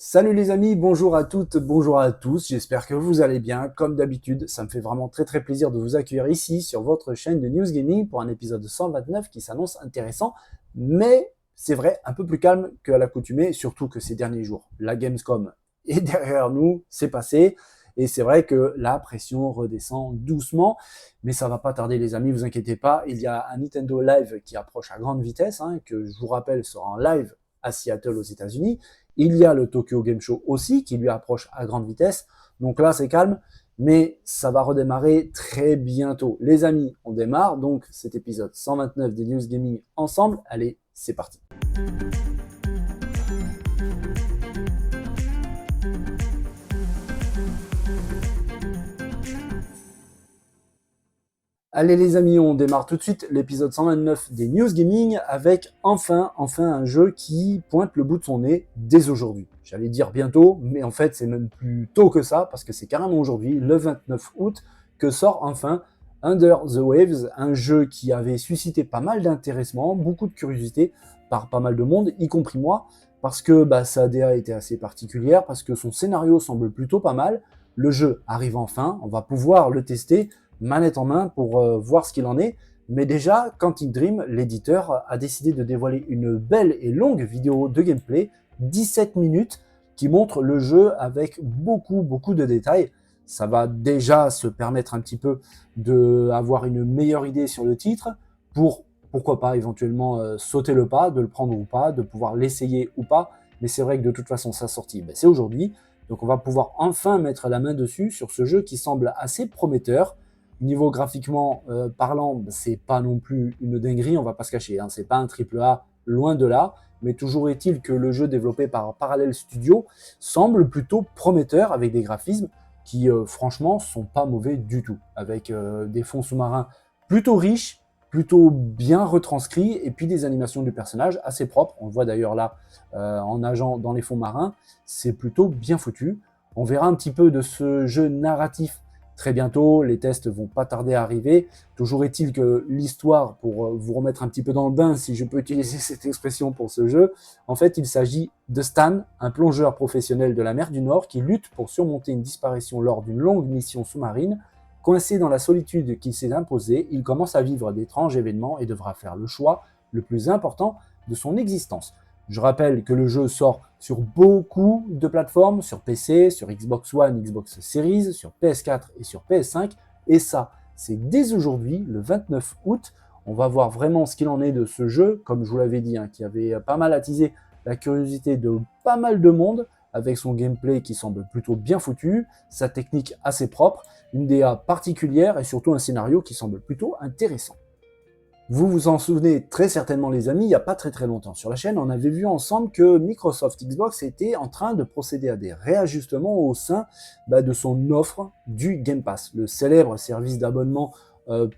Salut les amis, bonjour à toutes, bonjour à tous, j'espère que vous allez bien. Comme d'habitude, ça me fait vraiment très plaisir de vous accueillir ici sur votre chaîne de News Gaming pour un épisode 129 qui s'annonce intéressant, mais c'est vrai, un peu plus calme qu'à l'accoutumée, surtout que ces derniers jours. La Gamescom est derrière nous, c'est passé, et c'est vrai que la pression redescend doucement, mais ça va pas tarder les amis, vous inquiétez pas, il y a un Nintendo Live qui approche à grande vitesse, que je vous rappelle sera en live à Seattle aux États-Unis. Il y a le Tokyo Game Show aussi qui lui approche à grande vitesse. Donc là, c'est calme, mais ça va redémarrer très bientôt. Les amis, on démarre donc cet épisode 129 des News Gaming ensemble. Allez, c'est parti. Allez les amis, on démarre tout de suite l'épisode 129 des News Gaming avec enfin un jeu qui pointe le bout de son nez dès aujourd'hui. J'allais dire bientôt, mais en fait c'est même plus tôt que ça parce que c'est carrément aujourd'hui, le 29 août, que sort enfin Under the Waves, un jeu qui avait suscité pas mal d'intéressement, beaucoup de curiosité par pas mal de monde, y compris moi, parce que sa DA était assez particulière, parce que son scénario semble plutôt pas mal. Le jeu arrive enfin, on va pouvoir le tester manette en main pour voir ce qu'il en est. Mais déjà, Quantic Dream, l'éditeur, a décidé de dévoiler une belle et longue vidéo de gameplay, 17 minutes, qui montre le jeu avec beaucoup de détails. Ça va déjà se permettre un petit peu d'avoir une meilleure idée sur le titre, pour pourquoi pas éventuellement sauter le pas, de le prendre ou pas, de pouvoir l'essayer ou pas. Mais c'est vrai que de toute façon, sa sortie, c'est aujourd'hui. Donc on va pouvoir enfin mettre la main dessus sur ce jeu qui semble assez prometteur. Niveau graphiquement parlant, c'est pas non plus une dinguerie, on va pas se cacher, c'est pas un triple A, loin de là, mais toujours est-il que le jeu développé par Parallel Studio semble plutôt prometteur avec des graphismes qui franchement sont pas mauvais du tout, avec des fonds sous-marins plutôt riches, plutôt bien retranscrits, et puis des animations du personnage assez propres, on le voit d'ailleurs là en nageant dans les fonds marins, c'est plutôt bien foutu. On verra un petit peu de ce jeu narratif très bientôt, les tests vont pas tarder à arriver. Toujours est-il que l'histoire, pour vous remettre un petit peu dans le bain, si je peux utiliser cette expression pour ce jeu, en fait, il s'agit de Stan, un plongeur professionnel de la mer du Nord qui lutte pour surmonter une disparition lors d'une longue mission sous-marine. Coincé dans la solitude qu'il s'est imposée, il commence à vivre d'étranges événements et devra faire le choix le plus important de son existence. Je rappelle que le jeu sort sur beaucoup de plateformes, sur PC, sur Xbox One, Xbox Series, sur PS4 et sur PS5. Et ça, c'est dès aujourd'hui, le 29 août. On va voir vraiment ce qu'il en est de ce jeu, comme je vous l'avais dit, qui avait pas mal attisé la curiosité de pas mal de monde, avec son gameplay qui semble plutôt bien foutu, sa technique assez propre, une DA particulière et surtout un scénario qui semble plutôt intéressant. Vous vous en souvenez très certainement les amis, il n'y a pas très longtemps sur la chaîne, on avait vu ensemble que Microsoft Xbox était en train de procéder à des réajustements au sein de son offre du Game Pass. Le célèbre service d'abonnement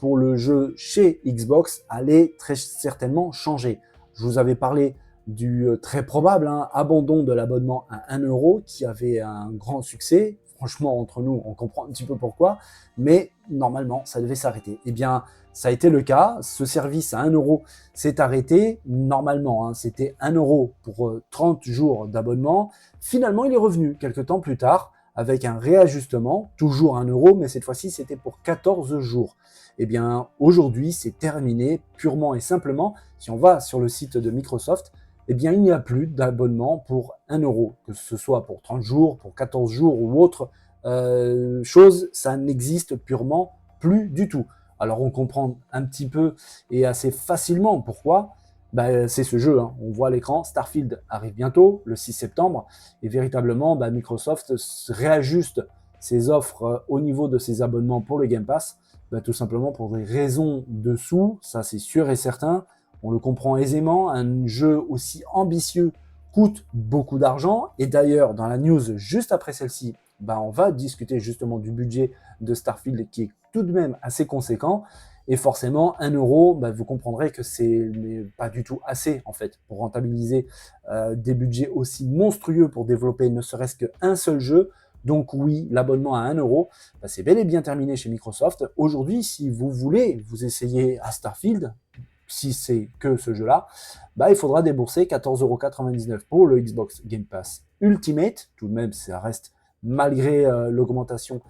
pour le jeu chez Xbox allait très certainement changer. Je vous avais parlé du très probable abandon de l'abonnement à 1 euro qui avait un grand succès. Franchement, entre nous, on comprend un petit peu pourquoi, mais normalement, ça devait s'arrêter. Eh bien, ça a été le cas. Ce service à 1 euro s'est arrêté. Normalement, c'était 1 euro pour 30 jours d'abonnement. Finalement, il est revenu quelques temps plus tard avec un réajustement, toujours 1 euro, mais cette fois-ci, c'était pour 14 jours. Eh bien, aujourd'hui, c'est terminé purement et simplement. Si on va sur le site de Microsoft, eh bien, il n'y a plus d'abonnement pour 1 euro, que ce soit pour 30 jours, pour 14 jours ou autre chose, ça n'existe purement plus du tout. Alors on comprend un petit peu et assez facilement pourquoi. C'est ce jeu, on voit à l'écran, Starfield arrive bientôt, le 6 septembre, et véritablement Microsoft réajuste ses offres au niveau de ses abonnements pour le Game Pass, tout simplement pour des raisons de sous, ça c'est sûr et certain, on le comprend aisément, un jeu aussi ambitieux coûte beaucoup d'argent, et d'ailleurs dans la news juste après celle-ci, on va discuter justement du budget de Starfield qui est tout de même assez conséquent. Et forcément, 1 euro, vous comprendrez que c'est pas du tout assez en fait pour rentabiliser des budgets aussi monstrueux pour développer ne serait-ce qu'un seul jeu. Donc oui, l'abonnement à 1 euro, c'est bel et bien terminé chez Microsoft. Aujourd'hui, si vous voulez vous essayer à Starfield, si c'est que ce jeu-là, il faudra débourser 14,99 € pour le Xbox Game Pass Ultimate. Tout de même, ça reste, malgré l'augmentation,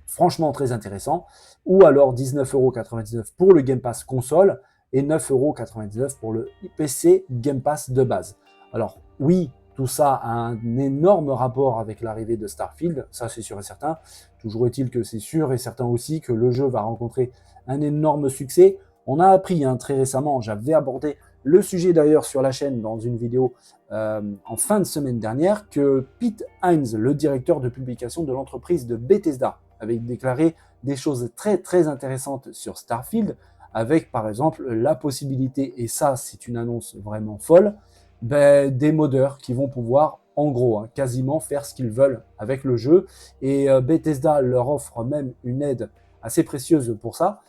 franchement très intéressant. Ou alors 19,99 € pour le Game Pass console et 9,99 € pour le PC Game Pass de base. Alors oui, tout ça a un énorme rapport avec l'arrivée de Starfield, ça c'est sûr et certain. Toujours est-il que c'est sûr et certain aussi que le jeu va rencontrer un énorme succès. On a appris très récemment, j'avais abordé le sujet d'ailleurs sur la chaîne dans une vidéo en fin de semaine dernière, que Pete Hines, le directeur de publication de l'entreprise de Bethesda, avait déclaré des choses très très intéressantes sur Starfield, avec par exemple la possibilité, et ça c'est une annonce vraiment folle, des modeurs qui vont pouvoir en gros quasiment faire ce qu'ils veulent avec le jeu, et Bethesda leur offre même une aide assez précieuse pour ça,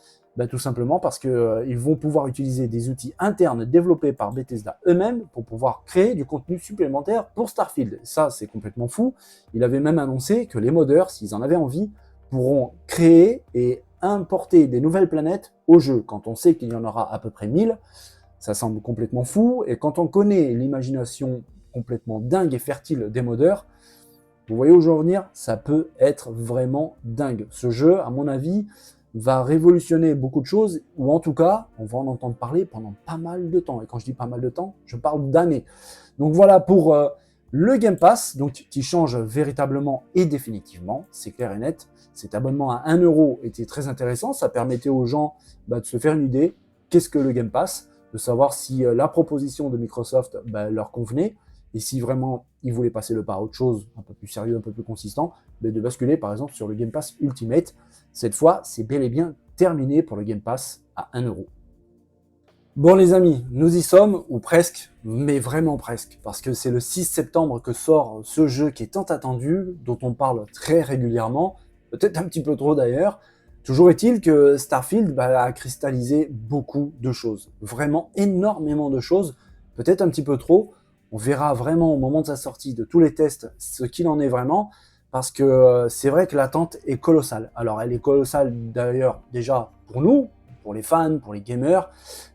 tout simplement parce qu'ils vont pouvoir utiliser des outils internes développés par Bethesda eux-mêmes pour pouvoir créer du contenu supplémentaire pour Starfield. Ça, c'est complètement fou. Il avait même annoncé que les modeurs, s'ils en avaient envie, pourront créer et importer des nouvelles planètes au jeu. Quand on sait qu'il y en aura à peu près 1000, ça semble complètement fou. Et quand on connaît l'imagination complètement dingue et fertile des modeurs, vous voyez où je veux en venir, ça peut être vraiment dingue. Ce jeu, à mon avis, va révolutionner beaucoup de choses, ou en tout cas, on va en entendre parler pendant pas mal de temps. Et quand je dis pas mal de temps, je parle d'années. Donc voilà pour le Game Pass, donc, qui change véritablement et définitivement, c'est clair et net. Cet abonnement à 1 € était très intéressant, ça permettait aux gens de se faire une idée, qu'est-ce que le Game Pass, de savoir si la proposition de Microsoft leur convenait, et si vraiment ils voulaient passer le pas à autre chose, un peu plus sérieux, un peu plus consistant, de basculer par exemple sur le Game Pass Ultimate. Cette fois, c'est bel et bien terminé pour le Game Pass à 1 €. Bon les amis, nous y sommes, ou presque, mais vraiment presque, parce que c'est le 6 septembre que sort ce jeu qui est tant attendu, dont on parle très régulièrement, peut-être un petit peu trop d'ailleurs. Toujours est-il que Starfield a cristallisé beaucoup de choses, vraiment énormément de choses, peut-être un petit peu trop. On verra vraiment au moment de sa sortie, de tous les tests, ce qu'il en est vraiment, parce que c'est vrai que l'attente est colossale. Alors elle est colossale d'ailleurs déjà pour nous, pour les fans, pour les gamers,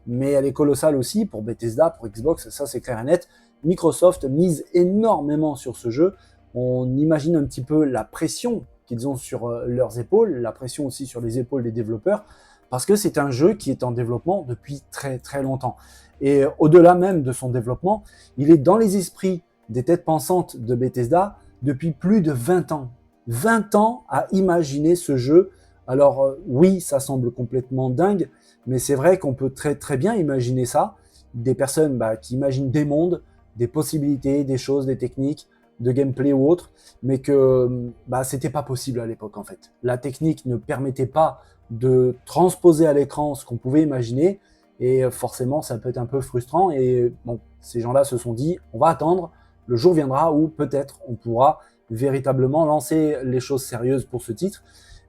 mais elle est colossale aussi pour Bethesda, pour Xbox, ça c'est clair et net. Microsoft mise énormément sur ce jeu. On imagine un petit peu la pression qu'ils ont sur leurs épaules, la pression aussi sur les épaules des développeurs, parce que c'est un jeu qui est en développement depuis très très longtemps. Et au-delà même de son développement, il est dans les esprits des têtes pensantes de Bethesda depuis plus de 20 ans. 20 ans à imaginer ce jeu. Alors oui, ça semble complètement dingue, mais c'est vrai qu'on peut très très bien imaginer ça. Des personnes qui imaginent des mondes, des possibilités, des choses, des techniques, de gameplay ou autre, mais que c'était pas possible à l'époque en fait. La technique ne permettait pas de transposer à l'écran ce qu'on pouvait imaginer, et forcément ça peut être un peu frustrant, et bon, ces gens-là se sont dit, on va attendre, le jour viendra où peut-être on pourra véritablement lancer les choses sérieuses pour ce titre.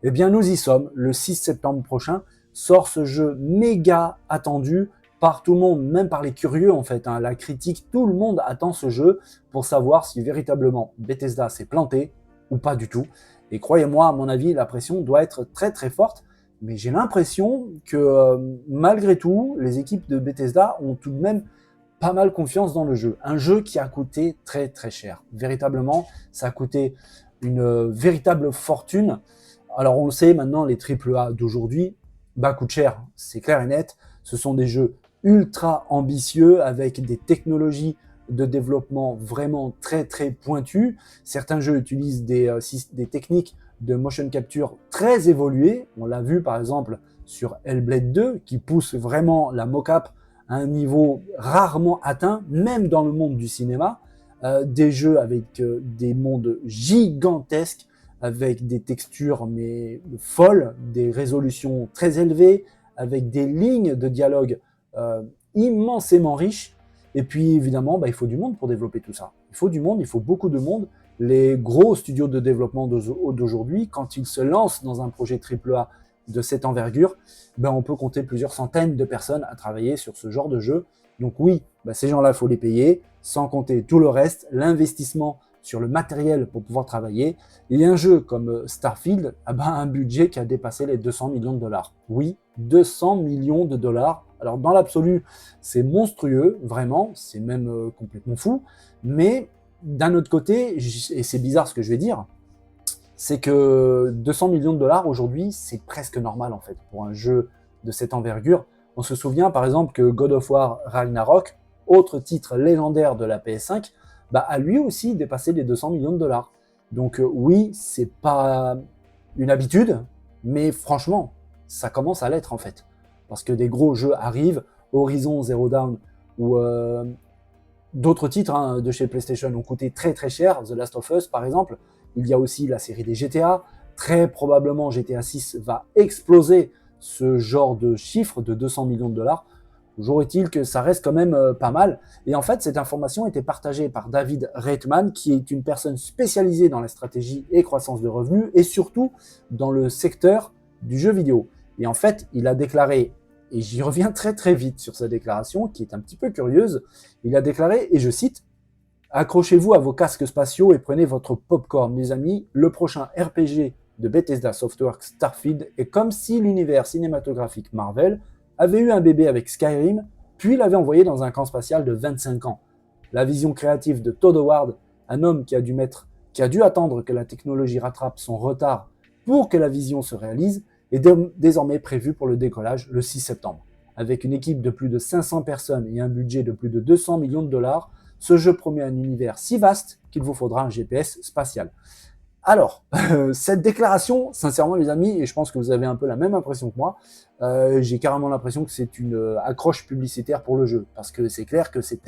Eh bien nous y sommes, le 6 septembre prochain sort ce jeu méga attendu par tout le monde, même par les curieux en fait, la critique, tout le monde attend ce jeu pour savoir si véritablement Bethesda s'est planté ou pas du tout. Et croyez-moi, à mon avis, la pression doit être très très forte, mais j'ai l'impression que malgré tout, les équipes de Bethesda ont tout de même pas mal confiance dans le jeu. Un jeu qui a coûté très très cher. Véritablement, ça a coûté une véritable fortune. Alors on le sait maintenant, les AAA d'aujourd'hui coûtent cher, c'est clair et net. Ce sont des jeux ultra ambitieux avec des technologies de développement vraiment très très pointues. Certains jeux utilisent des techniques de motion capture très évoluées. On l'a vu par exemple sur Hellblade 2 qui pousse vraiment la mocap à un niveau rarement atteint, même dans le monde du cinéma. Des jeux avec des mondes gigantesques, avec des textures mais folles, des résolutions très élevées, avec des lignes de dialogue immensément riches. Et puis évidemment, il faut du monde pour développer tout ça. Il faut du monde, il faut beaucoup de monde. Les gros studios de développement d'aujourd'hui, quand ils se lancent dans un projet AAA de cette envergure, on peut compter plusieurs centaines de personnes à travailler sur ce genre de jeu. Donc oui, ces gens-là, il faut les payer, sans compter tout le reste, l'investissement sur le matériel pour pouvoir travailler. Et un jeu comme Starfield a un budget qui a dépassé les 200 millions de dollars. Oui, 200 millions de dollars. Alors dans l'absolu, c'est monstrueux, vraiment, c'est même complètement fou, mais d'un autre côté, et c'est bizarre ce que je vais dire, c'est que 200 millions de dollars aujourd'hui, c'est presque normal en fait pour un jeu de cette envergure. On se souvient par exemple que God of War Ragnarok, autre titre légendaire de la PS5, a lui aussi dépassé les 200 millions de dollars. Donc oui, c'est pas une habitude, mais franchement, ça commence à l'être en fait. Parce que des gros jeux arrivent, Horizon Zero Dawn ou d'autres titres de chez PlayStation ont coûté très très cher, The Last of Us par exemple. Il y a aussi la série des GTA. Très probablement GTA 6 va exploser ce genre de chiffre de 200 millions de dollars. Toujours est-il que ça reste quand même pas mal. Et en fait, cette information était partagée par David Reitman, qui est une personne spécialisée dans la stratégie et croissance de revenus, et surtout dans le secteur du jeu vidéo. Et en fait, il a déclaré, et j'y reviens très très vite sur sa déclaration, qui est un petit peu curieuse, il a déclaré, et je cite, « Accrochez-vous à vos casques spatiaux et prenez votre popcorn, mes amis, le prochain RPG de Bethesda Softworks Starfield est comme si l'univers cinématographique Marvel avait eu un bébé avec Skyrim, puis l'avait envoyé dans un camp spatial de 25 ans. La vision créative de Todd Howard, un homme qui a dû attendre que la technologie rattrape son retard pour que la vision se réalise, est désormais prévue pour le décollage le 6 septembre. Avec une équipe de plus de 500 personnes et un budget de plus de 200 millions de dollars, ce jeu promet un univers si vaste qu'il vous faudra un GPS spatial. » Alors, cette déclaration, sincèrement les amis, et je pense que vous avez un peu la même impression que moi, j'ai carrément l'impression que c'est une accroche publicitaire pour le jeu, parce que c'est clair que c'est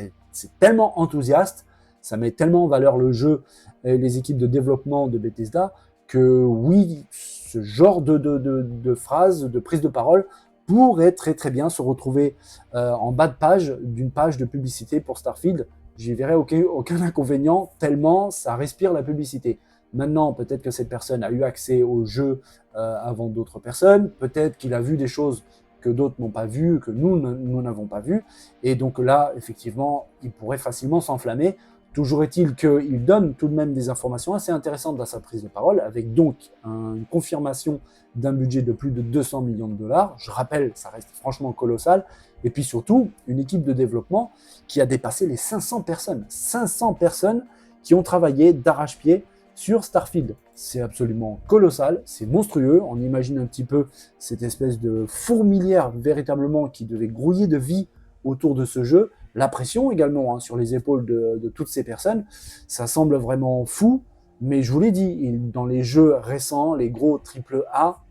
tellement enthousiaste, ça met tellement en valeur le jeu et les équipes de développement de Bethesda, que oui, ce genre de phrase, de prise de parole, pourrait très très bien se retrouver en bas de page d'une page de publicité pour Starfield. J'y verrais aucun inconvénient, tellement ça respire la publicité. Maintenant, peut-être que cette personne a eu accès au jeu avant d'autres personnes, peut-être qu'il a vu des choses que d'autres n'ont pas vues, que nous n'avons pas vues, et donc là, effectivement, il pourrait facilement s'enflammer. Toujours est-il qu'il donne tout de même des informations assez intéressantes dans sa prise de parole, avec donc une confirmation d'un budget de plus de 200 millions de dollars. Je rappelle, ça reste franchement colossal. Et puis surtout, une équipe de développement qui a dépassé les 500 personnes. 500 personnes qui ont travaillé d'arrache-pied sur Starfield. C'est absolument colossal, c'est monstrueux. On imagine un petit peu cette espèce de fourmilière véritablement qui devait grouiller de vie autour de ce jeu. La pression également sur les épaules de toutes ces personnes. Ça semble vraiment fou, mais je vous l'ai dit, dans les jeux récents, les gros AAA,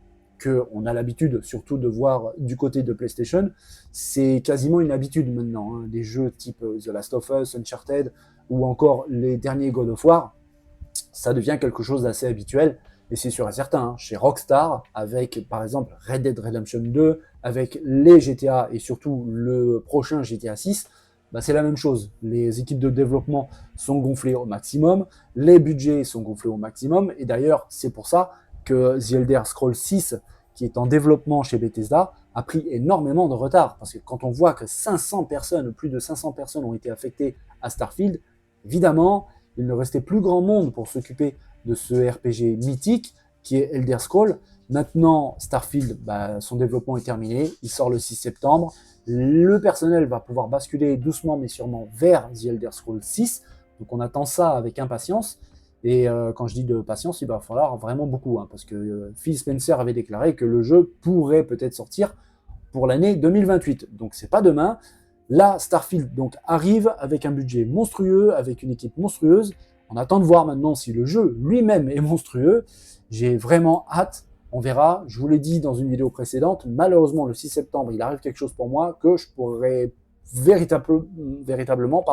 qu'on a l'habitude surtout de voir du côté de PlayStation, c'est quasiment une habitude maintenant. Des jeux type The Last of Us, Uncharted, ou encore les derniers God of War, ça devient quelque chose d'assez habituel, et c'est sûr et certain, chez Rockstar, avec par exemple Red Dead Redemption 2, avec les GTA et surtout le prochain GTA 6, c'est la même chose. Les équipes de développement sont gonflées au maximum, les budgets sont gonflés au maximum, et d'ailleurs c'est pour ça que The Elder Scrolls 6, qui est en développement chez Bethesda, a pris énormément de retard, parce que quand on voit que 500 personnes, plus de 500 personnes ont été affectées à Starfield, évidemment, il ne restait plus grand monde pour s'occuper de ce RPG mythique qui est Elder Scrolls. Maintenant, Starfield, son développement est terminé, il sort le 6 septembre. Le personnel va pouvoir basculer doucement mais sûrement vers The Elder Scrolls 6. Donc on attend ça avec impatience. Et quand je dis de patience, il va falloir vraiment beaucoup, parce que Phil Spencer avait déclaré que le jeu pourrait peut-être sortir pour l'année 2028. Donc c'est pas demain. Là, Starfield donc arrive avec un budget monstrueux, avec une équipe monstrueuse. On attend de voir maintenant si le jeu lui-même est monstrueux. J'ai vraiment hâte. On verra. Je vous l'ai dit dans une vidéo précédente. Malheureusement, le 6 septembre, il arrive quelque chose pour moi que je pourrais véritablement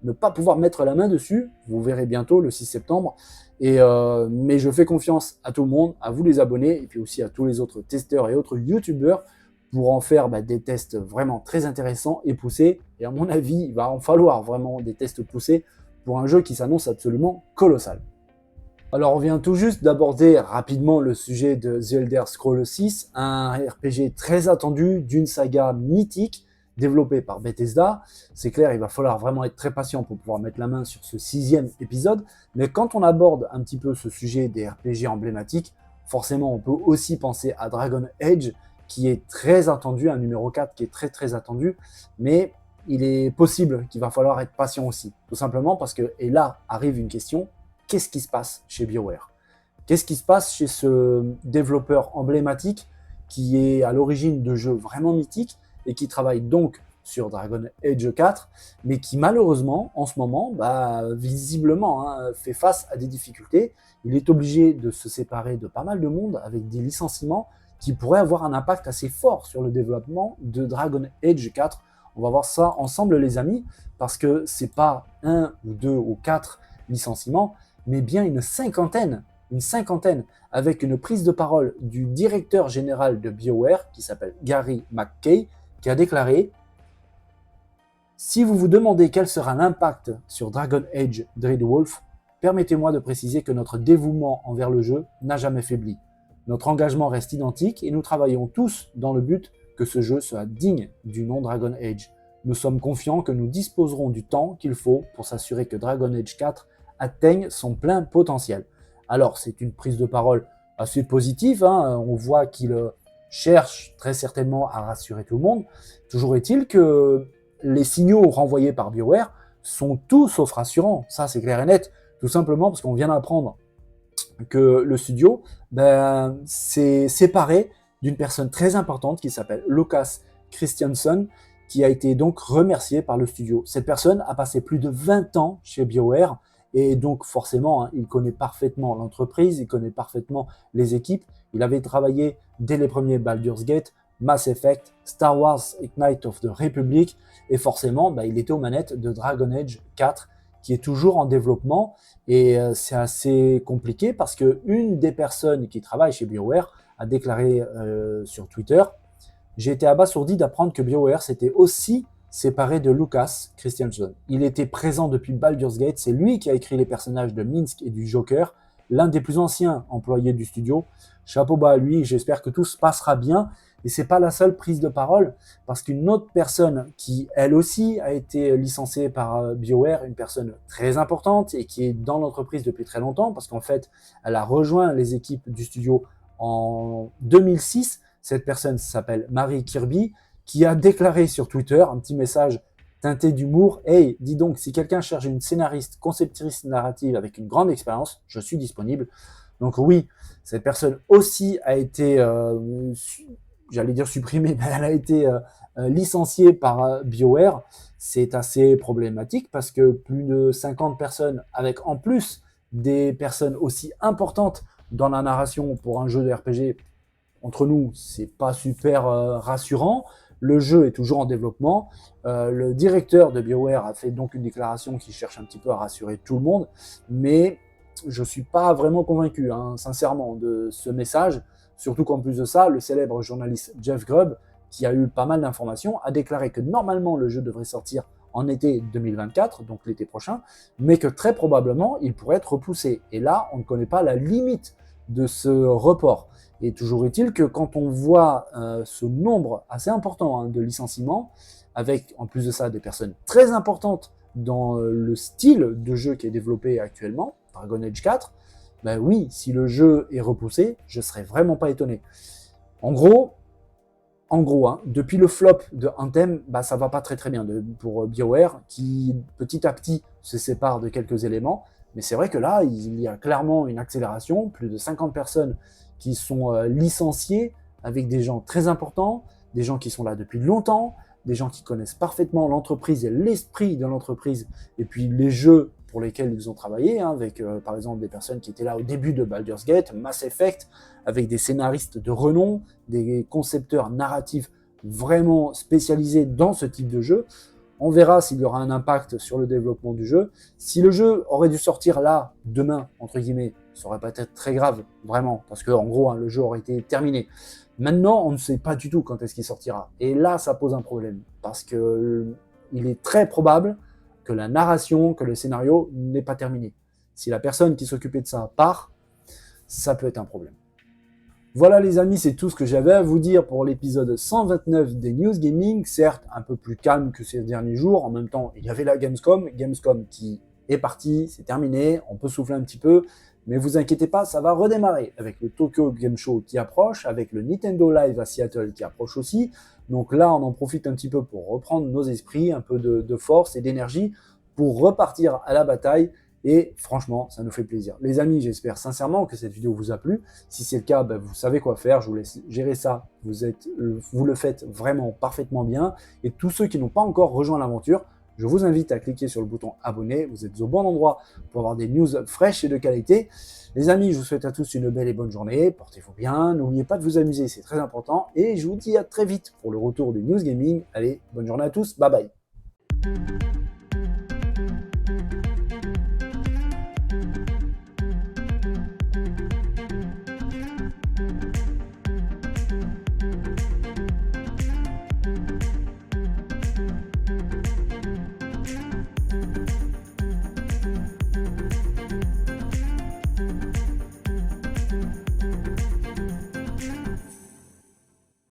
ne pas pouvoir mettre la main dessus. Vous verrez bientôt le 6 septembre. Mais je fais confiance à tout le monde, à vous les abonnés, et puis aussi à tous les autres testeurs et autres youtubeurs pour en faire des tests vraiment très intéressants et poussés. Et à mon avis, il va en falloir vraiment des tests poussés pour un jeu qui s'annonce absolument colossal. Alors on vient tout juste d'aborder rapidement le sujet de The Elder Scrolls 6, un RPG très attendu d'une saga mythique développée par Bethesda. C'est clair, il va falloir vraiment être très patient pour pouvoir mettre la main sur ce 6e épisode, mais quand on aborde un petit peu ce sujet des RPG emblématiques, forcément on peut aussi penser à Dragon Age, qui est très attendu, un numéro 4 qui est très très attendu, mais il est possible qu'il va falloir être patient aussi. Tout simplement parce que, et là arrive une question, qu'est-ce qui se passe chez BioWare? Qu'est-ce qui se passe chez ce développeur emblématique qui est à l'origine de jeux vraiment mythiques et qui travaille donc sur Dragon Age 4, mais qui malheureusement, en ce moment, visiblement, fait face à des difficultés. Il est obligé de se séparer de pas mal de monde avec des licenciements qui pourraient avoir un impact assez fort sur le développement de Dragon Age 4. On va voir ça ensemble, les amis, parce que c'est pas un ou deux ou quatre licenciements, mais bien une cinquantaine, avec une prise de parole du directeur général de BioWare, qui s'appelle Gary McKay, qui a déclaré: si vous vous demandez quel sera l'impact sur Dragon Age Dreadwolf, permettez-moi de préciser que notre dévouement envers le jeu n'a jamais faibli. Notre engagement reste identique et nous travaillons tous dans le but que ce jeu soit digne du nom Dragon Age. Nous sommes confiants que nous disposerons du temps qu'il faut pour s'assurer que Dragon Age 4 atteigne son plein potentiel. Alors, c'est une prise de parole assez positive, on voit qu'il cherche très certainement à rassurer tout le monde. Toujours est-il que les signaux renvoyés par BioWare sont tout sauf rassurants, ça c'est clair et net, tout simplement parce qu'on vient d'apprendre que le studio s'est séparé d'une personne très importante qui s'appelle Lucas Christiansen, qui a été donc remercié par le studio. Cette personne a passé plus de 20 ans chez BioWare, et donc forcément, il connaît parfaitement l'entreprise, il connaît parfaitement les équipes. Il avait travaillé dès les premiers Baldur's Gate, Mass Effect, Star Wars Knights of the Republic, et forcément, il était aux manettes de Dragon Age 4, qui est toujours en développement, et c'est assez compliqué parce que une des personnes qui travaille chez BioWare a déclaré sur Twitter: j'ai été abasourdi d'apprendre que BioWare s'était aussi séparé de Lucas Christiansen. Il était présent depuis Baldur's Gate, c'est lui qui a écrit les personnages de Minsk et du Joker, l'un des plus anciens employés du studio. Chapeau bas à lui, j'espère que tout se passera bien. Et c'est pas la seule prise de parole, parce qu'une autre personne qui, elle aussi, a été licenciée par BioWare, une personne très importante et qui est dans l'entreprise depuis très longtemps, parce qu'en fait, elle a rejoint les équipes du studio en 2006. Cette personne s'appelle Marie Kirby, qui a déclaré sur Twitter un petit message teinté d'humour: hey, dis donc, si quelqu'un cherche une scénariste, conceptrice narrative avec une grande expérience, je suis disponible. Donc oui, cette personne aussi a été, j'allais dire supprimée, mais elle a été licenciée par BioWare. C'est assez problématique parce que plus de 50 personnes, avec en plus des personnes aussi importantes dans la narration pour un jeu de RPG, entre nous, c'est pas super rassurant. Le jeu est toujours en développement. Le directeur de BioWare a fait donc une déclaration qui cherche un petit peu à rassurer tout le monde, mais je suis pas vraiment convaincu, sincèrement, de ce message. Surtout qu'en plus de ça, le célèbre journaliste Jeff Grubb, qui a eu pas mal d'informations, a déclaré que normalement le jeu devrait sortir en été 2024, donc l'été prochain, mais que très probablement il pourrait être repoussé. Et là, on ne connaît pas la limite de ce report. Et toujours est-il que quand on voit ce nombre assez important de licenciements, avec en plus de ça des personnes très importantes dans le style de jeu qui est développé actuellement, Dragon Age 4, oui, si le jeu est repoussé, je serais vraiment pas étonné. En gros, depuis le flop de Anthem, ça va pas très bien pour BioWare, qui petit à petit se sépare de quelques éléments. Mais c'est vrai que là, il y a clairement une accélération, plus de 50 personnes qui sont licenciées, avec des gens très importants, des gens qui sont là depuis longtemps, des gens qui connaissent parfaitement l'entreprise et l'esprit de l'entreprise, et puis les jeux pour lesquels ils ont travaillé, avec par exemple des personnes qui étaient là au début de Baldur's Gate, Mass Effect, avec des scénaristes de renom, des concepteurs narratifs vraiment spécialisés dans ce type de jeu. On verra s'il y aura un impact sur le développement du jeu. Si le jeu aurait dû sortir là, demain, entre guillemets, ça aurait pas été très grave, vraiment, parce que en gros, le jeu aurait été terminé. Maintenant, on ne sait pas du tout quand est-ce qu'il sortira. Et là, ça pose un problème, parce que il est très probable que la narration, que le scénario n'est pas terminé. Si la personne qui s'occupait de ça part, ça peut être un problème. Voilà les amis, c'est tout ce que j'avais à vous dire pour l'épisode 129 des News Gaming, certes un peu plus calme que ces derniers jours, en même temps il y avait la Gamescom qui est parti, c'est terminé, on peut souffler un petit peu, mais vous inquiétez pas, ça va redémarrer avec le Tokyo Game Show qui approche, avec le Nintendo Live à Seattle qui approche aussi. Donc là, on en profite un petit peu pour reprendre nos esprits, un peu de force et d'énergie pour repartir à la bataille. Et franchement, ça nous fait plaisir. Les amis, j'espère sincèrement que cette vidéo vous a plu. Si c'est le cas, vous savez quoi faire. Je vous laisse gérer ça. Vous le faites vraiment parfaitement bien. Et tous ceux qui n'ont pas encore rejoint l'aventure, je vous invite à cliquer sur le bouton abonner. Vous êtes au bon endroit pour avoir des news fraîches et de qualité. Les amis, je vous souhaite à tous une belle et bonne journée. Portez-vous bien. N'oubliez pas de vous amuser, c'est très important. Et je vous dis à très vite pour le retour du News Gaming. Allez, bonne journée à tous. Bye bye.